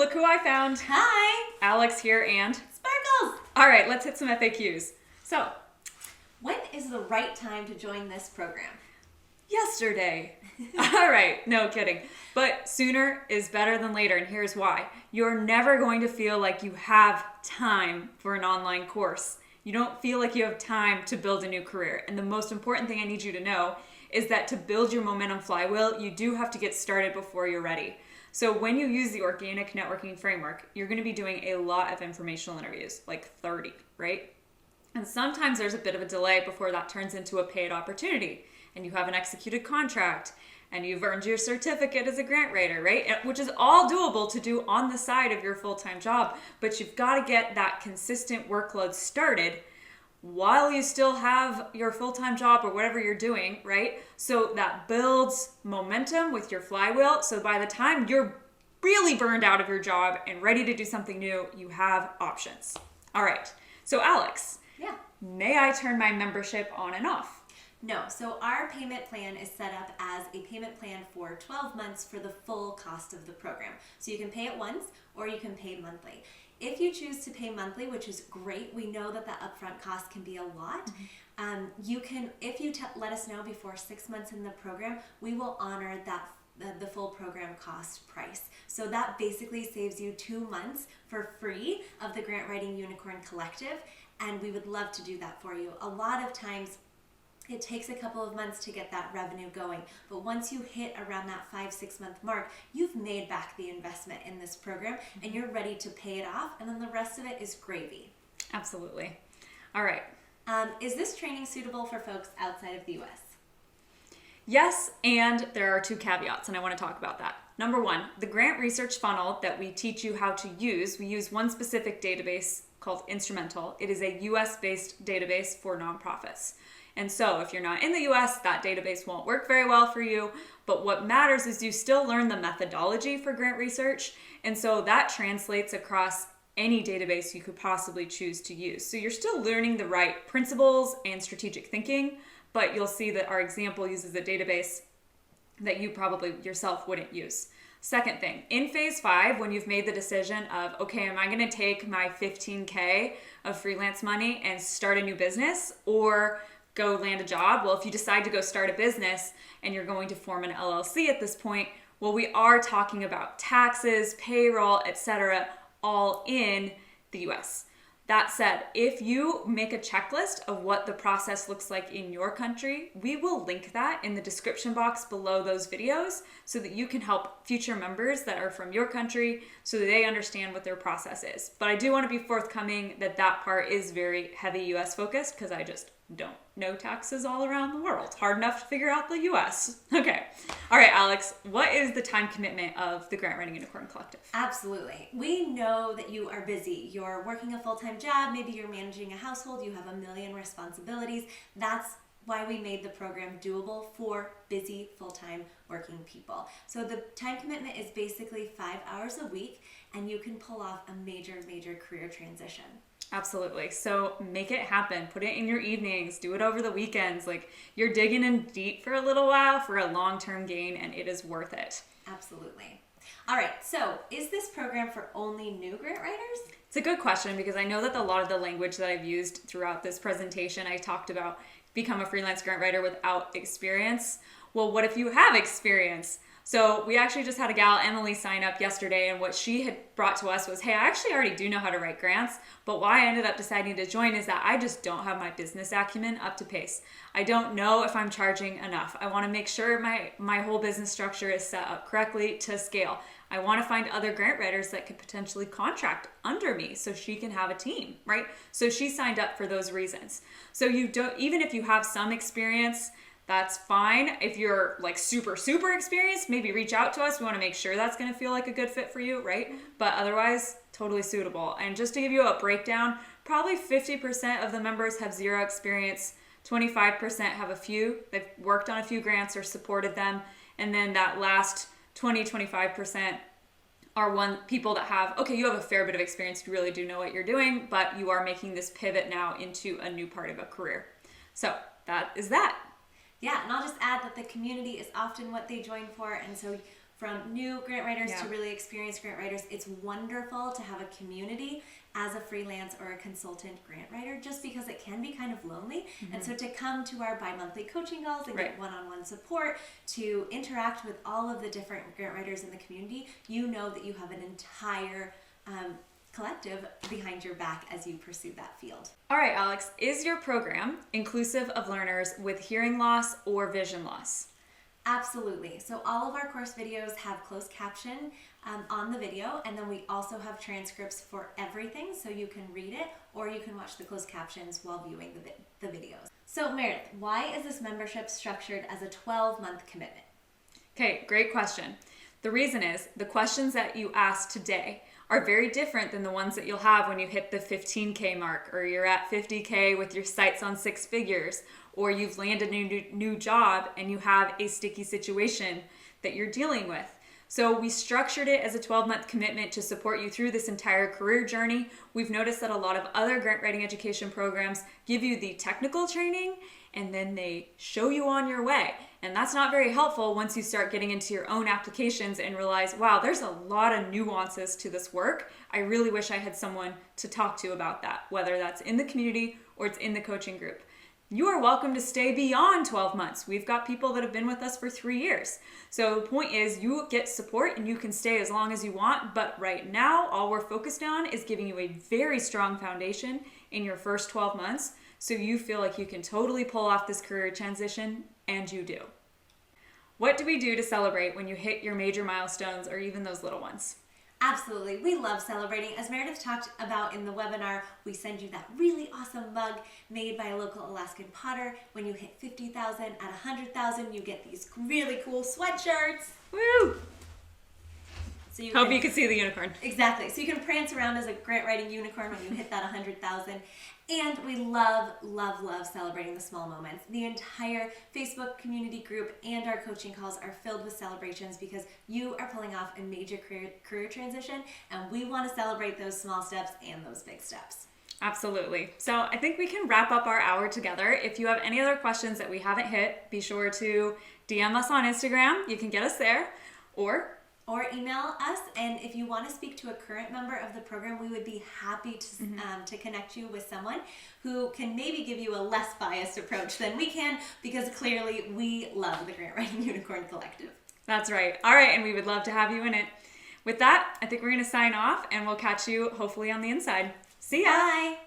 look who I found. Hi! Alex here and... Sparkles! All right, let's hit some FAQs. So, when is the right time to join this program? yesterday. All right, no kidding. But sooner is better than later, and here's why. You're never going to feel like you have time for an online course. You don't feel like you have time to build a new career. And the most important thing I need you to know is that to build your momentum flywheel, you do have to get started before you're ready. So when you use the organic networking framework, you're going to be doing a lot of informational interviews, like 30, right? And sometimes there's a bit of a delay before that turns into a paid opportunity and you have an executed contract and you've earned your certificate as a grant writer, right? Which is all doable to do on the side of your full-time job, but you've got to get that consistent workload started while you still have your full-time job or whatever you're doing, right? So that builds momentum with your flywheel. So by the time you're really burned out of your job and ready to do something new, you have options. All right. So Alex, Yeah. may I turn my membership on and off? No, so our payment plan is set up as a payment plan for 12 months for the full cost of the program. So you can pay it once or you can pay monthly. If you choose to pay monthly, which is great, we know that the upfront cost can be a lot. You can, if you let us know before 6 months in the program, we will honor that the full program cost price. So that basically saves you 2 months for free of the Grant Writing Unicorn Collective, and we would love to do that for you. A lot of times it takes a couple of months to get that revenue going, but once you hit around that 5-6 month mark, you've made back the investment in this program and you're ready to pay it off, and then the rest of it is gravy. Absolutely. All right. Is this training suitable for folks outside of the US? Yes, and there are 2 caveats, and I want to talk about that. Number 1, the grant research funnel that we teach you how to use, we use one specific database called Instrumental. It is a US-based database for nonprofits. And so if you're not in the US, that database won't work very well for you. But what matters is you still learn the methodology for grant research. And so that translates across any database you could possibly choose to use. So you're still learning the right principles and strategic thinking, but you'll see that our example uses a database that you probably yourself wouldn't use. Second thing, in phase 5, when you've made the decision of, okay, am I going to take my $15K of freelance money and start a new business or go land a job? Well, if you decide to go start a business and you're going to form an LLC at this point, well, we are talking about taxes, payroll, etc., all in the US. That said, if you make a checklist of what the process looks like in your country, we will link that in the description box below those videos so that you can help future members that are from your country so that they understand what their process is. But I do want to be forthcoming that that part is very heavy US focused because I just don't know taxes all around the world. Hard enough to figure out the US. Okay. All right, Alex, what is the time commitment of the Grant Writing Unicorn Collective? Absolutely. We know that you are busy. You're working a full-time job. Maybe you're managing a household. You have a million responsibilities. That's why we made the program doable for busy full-time working people. So the time commitment is basically 5 hours a week, and you can pull off a major career transition. Absolutely. So make it happen. Put it in your evenings. Do it over the weekends. Like, you're digging in deep for a little while for a long-term gain, and it is worth it. Absolutely. All right. So is this program for only new grant writers? It's a good question because I know that a lot of the language that I've used throughout this presentation, I talked about become a freelance grant writer without experience. Well, what if you have experience? So we actually just had a gal, Emily, sign up yesterday, and what she had brought to us was, hey, I actually already do know how to write grants, but why I ended up deciding to join is that I just don't have my business acumen up to pace. I don't know if I'm charging enough. I want to make sure my whole business structure is set up correctly to scale. I want to find other grant writers that could potentially contract under me so she can have a team, right? So she signed up for those reasons. So you don't, even if you have some experience, that's fine. If you're like super experienced, maybe reach out to us. We want to make sure that's going to feel like a good fit for you, right? But otherwise, totally suitable. And just to give you a breakdown, probably 50% of the members have 0 experience, 25% have a few. They've worked on a few grants or supported them. And then that last 25% are people that have, okay, you have a fair bit of experience, you really do know what you're doing, but you are making this pivot now into a new part of a career. So that is that. Yeah, and I'll just add that the community is often what they join for, and so from new grant writers Yeah. to really experienced grant writers. It's wonderful to have a community as a freelance or a consultant grant writer, just because it can be kind of lonely. And so to come to our bi-monthly coaching calls and get one-on-one support, to interact with all of the different grant writers in the community, you know that you have an entire collective behind your back as you pursue that field. All right, Alex, is your program inclusive of learners with hearing loss or vision loss? Absolutely. So all of our course videos have closed caption on the video, and then we also have transcripts for everything, so you can read it or you can watch the closed captions while viewing the videos. So Meredith, why is this membership structured as a 12-month commitment? Okay, great question. The reason is the questions that you asked today are very different than the ones that you'll have when you hit the 15K mark, or you're at 50K with your sights on 6 figures, or you've landed a new job and you have a sticky situation that you're dealing with. So we structured it as a 12-month commitment to support you through this entire career journey. We've noticed that a lot of other grant writing education programs give you the technical training and then they show you on your way. And that's not very helpful once you start getting into your own applications and realize, wow, there's a lot of nuances to this work. I really wish I had someone to talk to about that, whether that's in the community or it's in the coaching group. You are welcome to stay beyond 12 months. We've got people that have been with us for 3 years. So the point is you get support and you can stay as long as you want. But right now, all we're focused on is giving you a very strong foundation in your first 12 months so you feel like you can totally pull off this career transition, and you do. What do we do to celebrate when you hit your major milestones or even those little ones? Absolutely. We love celebrating. As Meredith talked about in the webinar, we send you that really awesome mug made by a local Alaskan potter. When you hit 50,000, at 100,000, you get these really cool sweatshirts. Woo! So you Hope you can see the unicorn. Exactly. So you can prance around as a grant writing unicorn when you hit that 100,000. And we love, love, love celebrating the small moments. The entire Facebook community group and our coaching calls are filled with celebrations because you are pulling off a major career transition, and we want to celebrate those small steps and those big steps. Absolutely. So I think we can wrap up our hour together. If you have any other questions that we haven't hit, be sure to DM us on Instagram. You can get us there, or email us. And if you want to speak to a current member of the program, we would be happy to connect you with someone who can maybe give you a less biased approach than we can, because clearly we love the Grant Writing Unicorn Collective. That's right. All right, and we would love to have you in it. With that, I think we're going to sign off, and we'll catch you hopefully on the inside. See ya! Bye!